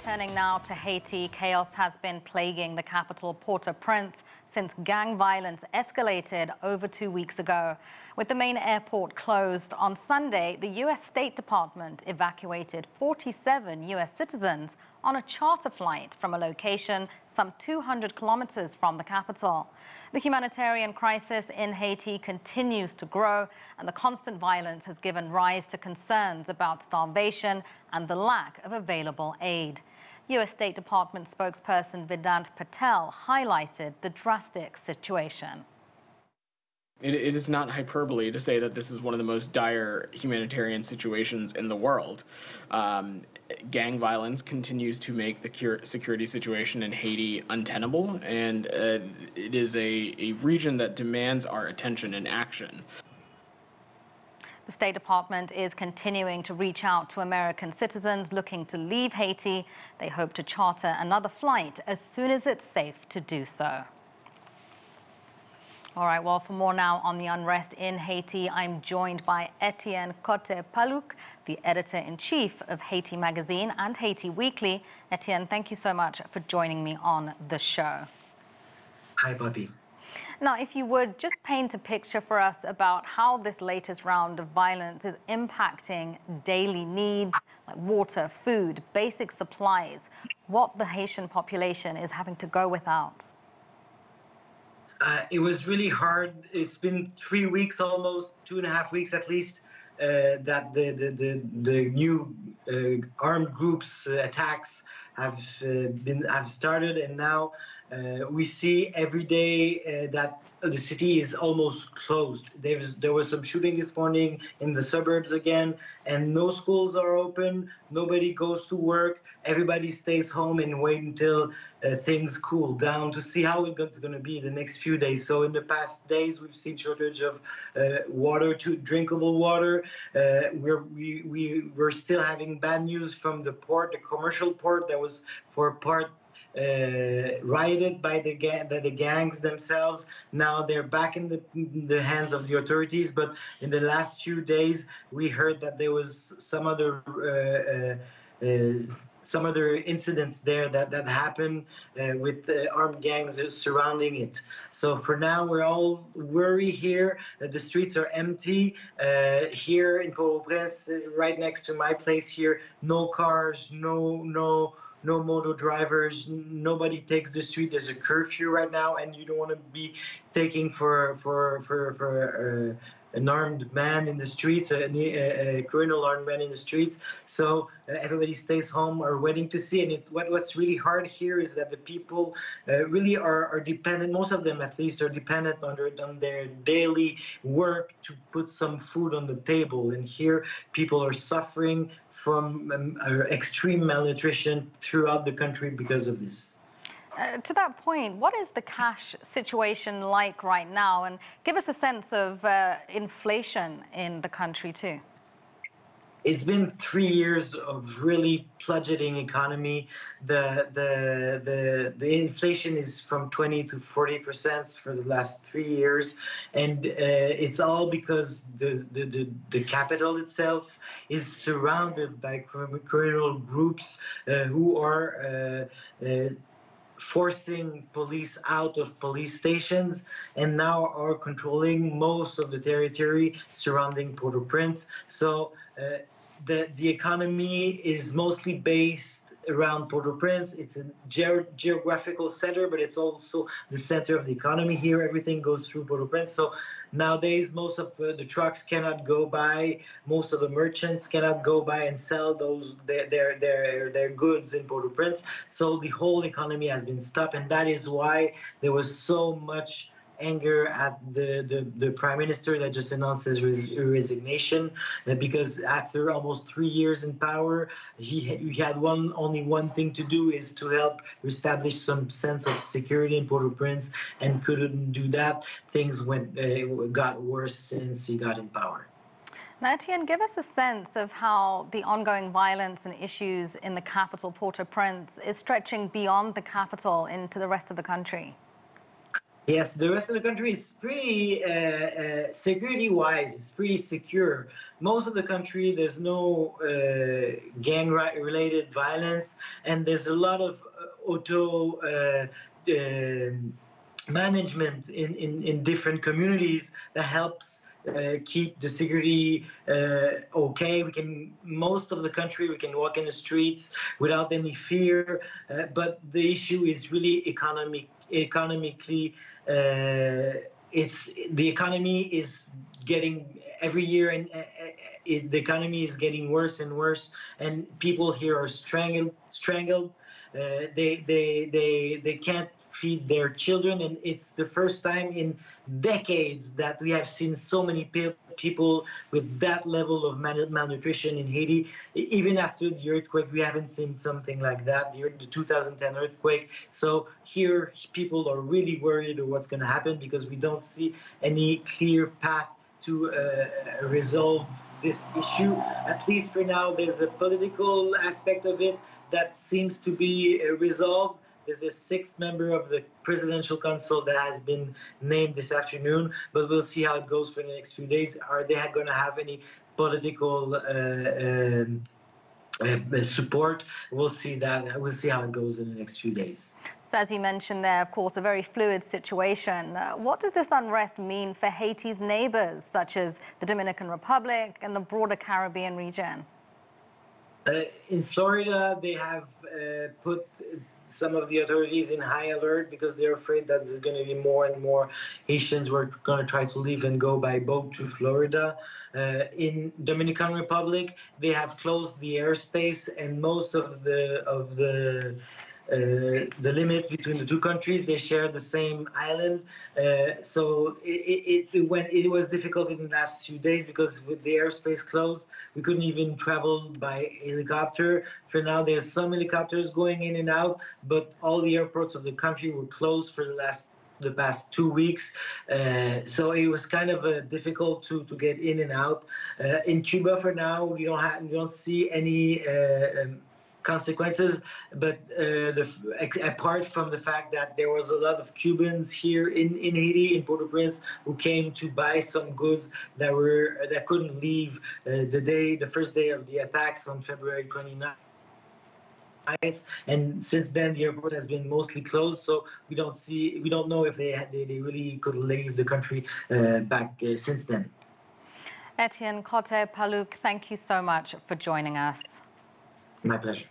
turning now to Haiti. Chaos has been plaguing the capital, Port-au-Prince, since gang violence escalated over 2 weeks ago. With the main airport closed on Sunday, the U.S. State Department evacuated 47 U.S. citizens on a charter flight from a location some 200 kilometers from the capital. The humanitarian crisis in Haiti continues to grow, and the constant violence has given rise to concerns about starvation and the lack of available aid. U.S. State Department spokesperson Vedant Patel highlighted the drastic situation. It is not hyperbole to say that this is one of the most dire humanitarian situations in the world. Gang violence continues to make the security situation in Haiti untenable, and it is a region that demands our attention and action. The State Department is continuing to reach out to American citizens looking to leave Haiti. They hope to charter another flight as soon as it's safe to do so. All right, well, for more now on the unrest in Haiti, I'm joined by Etienne Cote-Paluck, the editor-in-chief of Haiti Magazine and Haiti Weekly. Etienne, thank you so much for joining me on the show. Hi, Poppie. Now, if you would, just paint a picture for us about how this latest round of violence is impacting daily needs like water, food, basic supplies, what the Haitian population is having to go without. It was really hard. It's been 3 weeks, almost 2.5 weeks at least, that the new armed groups attacks have started, and now we see every day that the city is almost closed. There was some shooting this morning in the suburbs again, and no schools are open. Nobody goes to work. Everybody stays home and wait until things cool down to see how it's going to be the next few days. So in the past days, we've seen shortage of water, drinkable water. We're still having bad news from the port, the commercial port that was for part rioted by the gangs themselves. Now they're back in the hands of the authorities, but in the last few days we heard that there was some other incidents there that happened with armed gangs surrounding it. So for now, we're all worried here. The streets are empty. Here in Port-au-Prince, right next to my place here, no cars, no motor drivers, nobody takes the street. There's a curfew right now, and you don't want to be taking for an armed man in the streets, a criminal armed man in the streets. So everybody stays home or waiting to see. And what's really hard here is that the people really are dependent, most of them at least, are dependent on their daily work to put some food on the table. And here people are suffering from extreme malnutrition throughout the country because of this. To that point, what is the cash situation like right now? And give us a sense of inflation in the country too. It's been 3 years of really plummeting economy. The inflation is from 20 to 40% for the last 3 years, and it's all because the capital itself is surrounded by criminal groups who are forcing police out of police stations, and now are controlling most of the territory surrounding Port-au-Prince. So the economy is mostly based around Port-au-Prince. It's a geographical center, but it's also the center of the economy here. Everything goes through Port-au-Prince. So nowadays, most of the trucks cannot go by. Most of the merchants cannot go by and sell their goods in Port-au-Prince. So the whole economy has been stopped, and that is why there was so much anger at the prime minister that just announced his resignation, because after almost 3 years in power, he had only one thing to do, is to help reestablish some sense of security in Port-au-Prince, and couldn't do that. Things got worse since he got in power. Now, Etienne, give us a sense of how the ongoing violence and issues in the capital, Port-au-Prince, is stretching beyond the capital into the rest of the country. Yes, the rest of the country is pretty, security-wise, it's pretty secure. Most of the country, there's no gang-related violence, and there's a lot of auto management in different communities that helps keep the security okay. Most of the country, we can walk in the streets without any fear, but the issue is really economically. The economy is getting every year, and the economy is getting worse and worse, and people here are strangled. They can't feed their children, and it's the first time in decades that we have seen so many people with that level of malnutrition in Haiti. Even after the earthquake, we haven't seen something like that, the 2010 earthquake. So here people are really worried of what's going to happen, because we don't see any clear path to resolve this issue. At least for now, there's a political aspect of it that seems to be resolved. There's a sixth member of the Presidential Council that has been named this afternoon, but we'll see how it goes for the next few days. Are they going to have any political support? We'll see that. We'll see how it goes in the next few days. So as you mentioned there, of course, a very fluid situation. What does this unrest mean for Haiti's neighbors, such as the Dominican Republic and the broader Caribbean region? In Florida, they have put some of the authorities in high alert because they're afraid that there's going to be more and more Haitians who are going to try to leave and go by boat to Florida. In Dominican Republic, they have closed the airspace and most of the limits between the two countries. They share the same island, so it was difficult in the last few days because with the airspace closed, we couldn't even travel by helicopter. For now, there's some helicopters going in and out, but all the airports of the country were closed for the past 2 weeks, so it was kind of difficult to get in and out. In Cuba, for now, we don't see any consequences, but apart from the fact that there was a lot of Cubans here in Haiti, in Port-au-Prince, who came to buy some goods that couldn't leave the first day of the attacks on February 29th. And since then, the airport has been mostly closed, so we don't know if they really could leave the country back since then. Etienne Cote-Paluck, thank you so much for joining us. My pleasure.